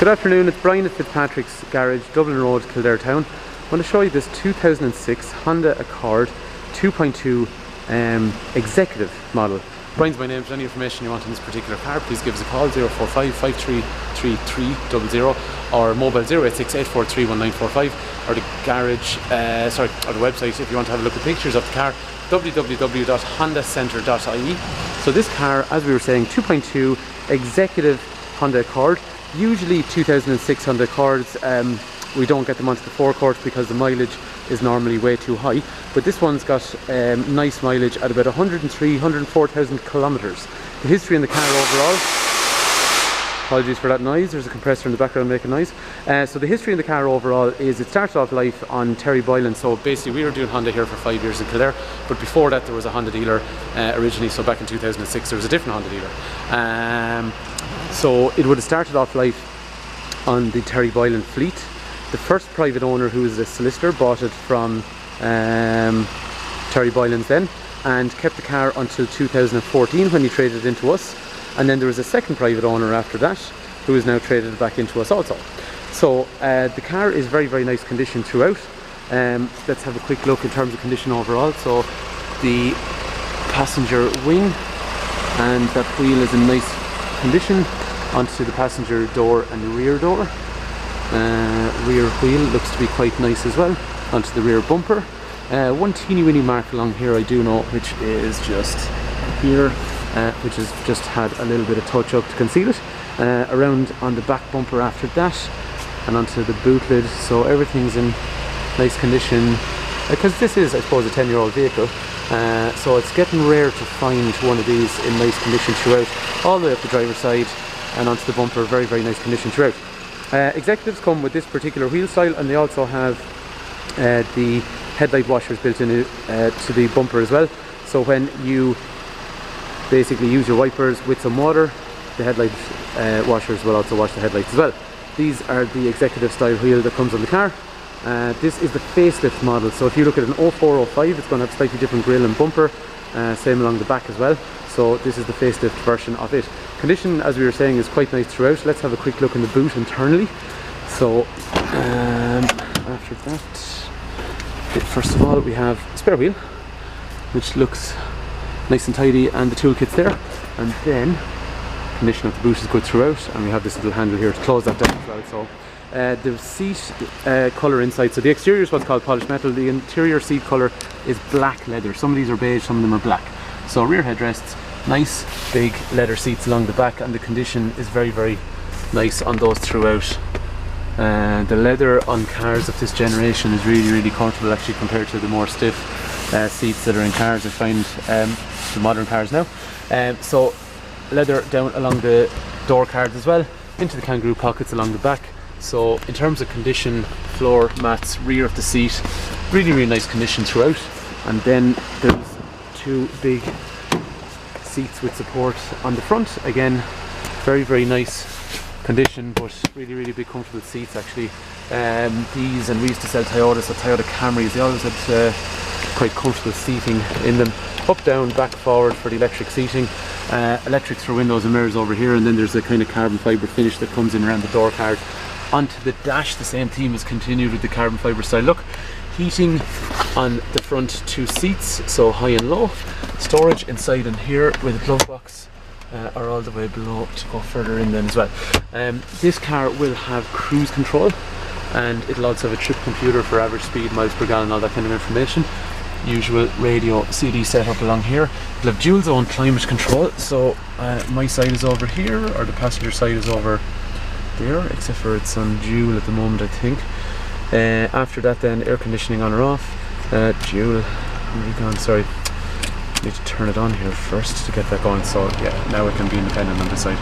Good afternoon, it's Brian at Fitzpatrick's Garage, Dublin Road, Kildare Town. I want to show you this 2006 Honda Accord 2.2 executive model. Brian's my name. For any information you want on this particular car, please give us a call 045 5333 or mobile 086 843 1945 or the garage, or the website if you want to have a look at pictures of the car, www.hondacentre.ie. So this car, as we were saying, 2.2 executive Honda Accord. Usually 2006 Honda Accords, we don't get them onto the forecourt because the mileage is normally way too high, but this one's got nice mileage at about 104,000 kilometers. The history in the car overall, apologies for that noise, there's a compressor in the background making noise. So the history in the car overall is it started off life on Terry Boylan. So basically we were doing Honda here for 5 years in Kildare, but before that there was a Honda dealer originally. So back in 2006 there was a different Honda dealer. So it would have started off life on the Terry Boylan fleet. The first private owner, who was a solicitor, bought it from Terry Boylan's then and kept the car until 2014 when he traded it into us. And then there was a second private owner after that who has now traded it back into us also. So the car is very, very nice condition throughout. Let's have a quick look in terms of condition overall. So the passenger wing and that wheel is in nice condition. Onto the passenger door and the rear door. Rear wheel looks to be quite nice as well. Onto the rear bumper. One teeny weeny mark along here I do know, which is just here, which has just had a little bit of touch up to conceal it. Around on the back bumper after that, and onto the boot lid. So everything's in nice condition, because this is, I suppose, a 10-year-old vehicle. So it's getting rare to find one of these in nice condition throughout, all the way up the driver's side and onto the bumper. Very, very nice condition throughout. Executives come with this particular wheel style, and they also have the headlight washers built in to the bumper as well. So when you basically use your wipers with some water, the headlight washers will also wash the headlights as well. These are the executive style wheel that comes on the car. This is the facelift model. So if you look at an 0405, it's going to have slightly different grille and bumper, same along the back as well. So this is the facelift version of it. Condition, as we were saying, is quite nice throughout. Let's have a quick look in the boot internally. So after that, first of all we have a spare wheel, which looks nice and tidy, and the toolkit's there. And then condition of the boot is good throughout, and we have this little handle here to close that down as well. So the seat colour inside, so the exterior is what's called polished metal. The interior seat colour is black leather. Some of these are beige, some of them are black. So rear headrests, nice big leather seats along the back, and the condition is very, very nice on those throughout. The leather on cars of this generation is really, really comfortable actually, compared to the more stiff seats that are in cars, I find, the modern cars now. So leather down along the door cards as well, into the kangaroo pockets along the back. So in terms of condition, floor mats, rear of the seat, really, really nice condition throughout. And then there's two big seats with support on the front. Again, very, very nice condition, but really, really big comfortable seats actually. These, and we used to sell Toyotas, so Toyota Camrys, they always had quite comfortable seating in them. Up, down, back, forward for the electric seating. Electrics for windows and mirrors over here, and then there's a kind of carbon fibre finish that comes in around the door card. Onto the dash, the same theme is continued with the carbon fibre style look. Heating on the front two seats, so high and low. Storage inside and here with a glove box, or all the way below to go further in then as well. This car will have cruise control, and it'll also have a trip computer for average speed, miles per gallon, all that kind of information. Usual radio CD setup along here. It'll have dual zone climate control, so my side is over here, or the passenger side is over there, except for it's on dual at the moment, I think. After that then, air conditioning on or off. Dual, where are you gone? Sorry, I need to turn it on here first to get that going. So yeah, now it can be independent on this side.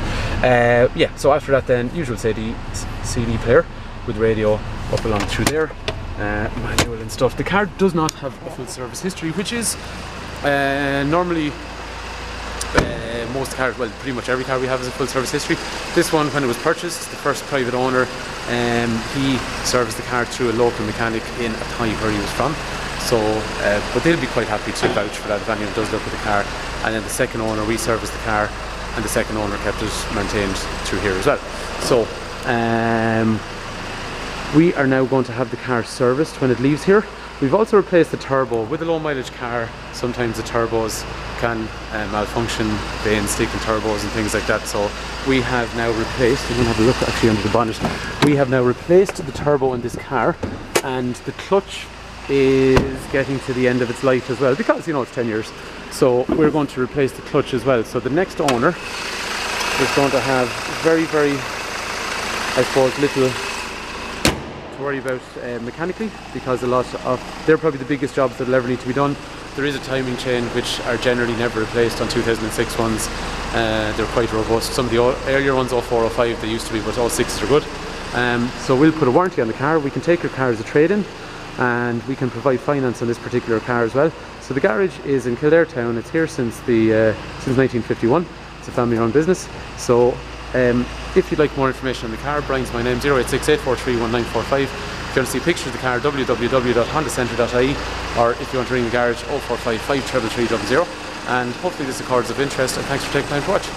Yeah, so after that then, usual CD player with radio up along through there. Manual and stuff. The car does not have a full service history, which is normally most cars, well, pretty much every car we have is a full service history. This one, when it was purchased, the first private owner, he serviced the car through a local mechanic in Athy, where he was from. So, but they'll be quite happy to vouch for that if anyone does look at the car. And then the second owner, we serviced the car, and the second owner kept it maintained through here as well. So We are now going to have the car serviced when it leaves here. We've also replaced the turbo. With a low mileage car, sometimes the turbos can malfunction, vanes stick in turbos and things like that. So we have now replaced, I'm going to have a look actually under the bonnet. We have now replaced the turbo in this car, and the clutch is getting to the end of its life as well, because you know it's 10 years. So we're going to replace the clutch as well. So the next owner is going to have very, I suppose, little to worry about mechanically, because a lot of, they're probably the biggest jobs that will ever need to be done. There is a timing chain which are generally never replaced on 2006 ones. They're quite robust. Some of the earlier ones, 04, 05, they used to be, but 06s are good. So we'll put a warranty on the car. We can take your car as a trade-in, and we can provide finance on this particular car as well. So the garage is in Kildare town. It's here since 1951. It's a family-run business. So if you'd like more information on the car, Brian's my name, 086 843 1945. If you want to see pictures of the car, www.hondacentre.ie, or if you want to ring the garage, 0455 333 00. And hopefully this accords of interest, and thanks for taking time to watch.